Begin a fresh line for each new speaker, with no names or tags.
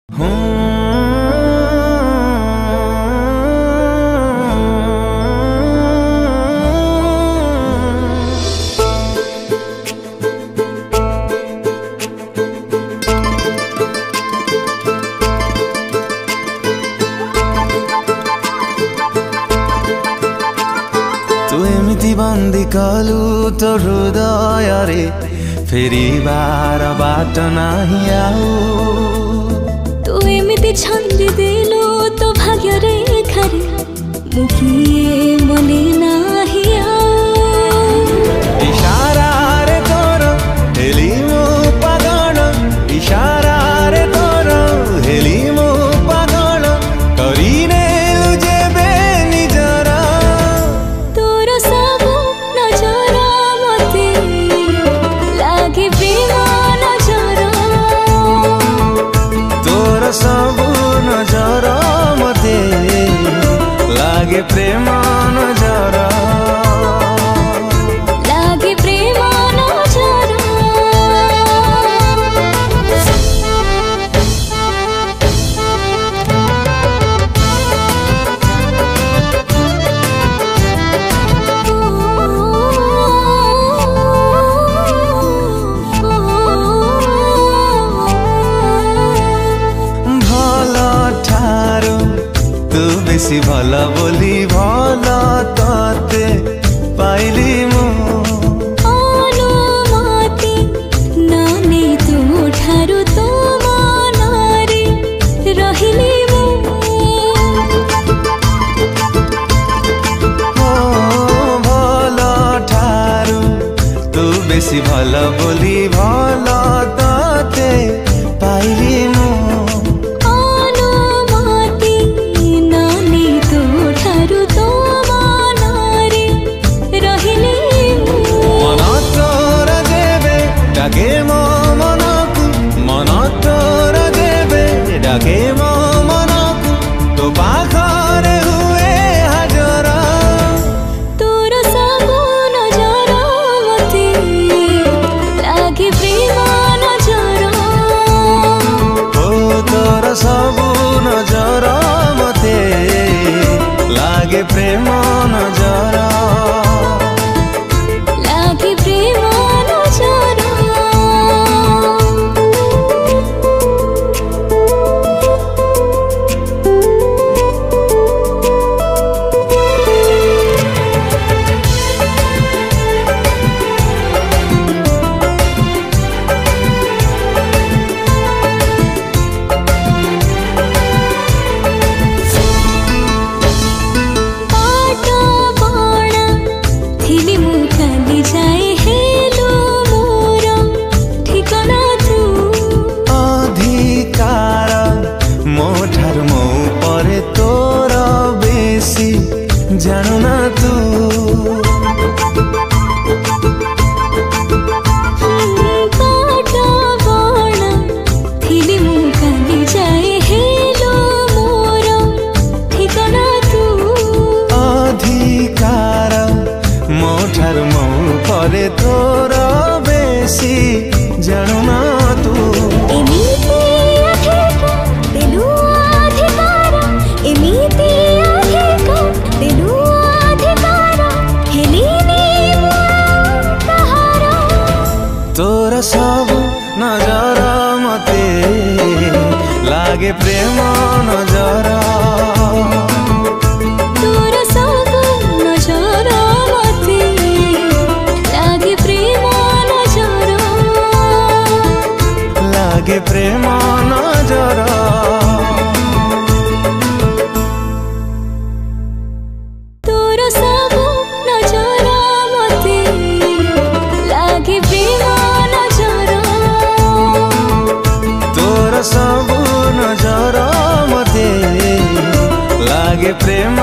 तू एमिति बंदी कलु तो हृदय रे फेरिबार बाट नाही आऊ
तू एमिति छंदी देलु तो भाग्य रे खरे मुखिए मने नाही आऊ
इशारा रे तोर हेली मो पागल इशारा रे तोर हेली मो पागल करीने जेबे निजर
तोर सब नजर मते लागे प्रेम नजर
तोर सब नजर मते लागे प्रेम नजर
लागे प्रेम नजर
भला ठारू तू बेसी भला बोली भला तते पाइली मु
अनुमति नानी तू ठारू तो मनारे रहिली मु
भला ठारू तू बेसी भला बोली भला तते पाइली मु
अनुमति नानी तू ठारू तो मनारे रहिली मु
मन तोर देवे डाके मो मनकु मन तोर देवे डाके मो मनकु तो पाखरे हुए हाजर
तोर सब नजर मते लागे प्रेम नजर
ओ तोर सब नजर मते लागे प्रेम नजर
लागे प्रेम नजर पाट बणा थिली मु खाली जाए हेलो मोर ठिकाना तू
अधिकार मो ठार मो परे तोर बेसी जानु ना तू
पाट बणा थिली मु खाली जाए हेलो मोर ठिकाना तू
अधिकार मो ठार मो परे तोर बेसी जानु ना तू
एमिति अधिकार देलु अधिकार एमिति अधिकार देलु अधिकार हेलिनी मु कहार
तोर सब नजर मते लागे प्रेम नजर
तोर सब नजर मते लागे प्रेम नजर
लागे प्रेम नजर
तोर सब नजर मते लागे प्रेम नजर
तोर सब नजर मते लागे प्रेम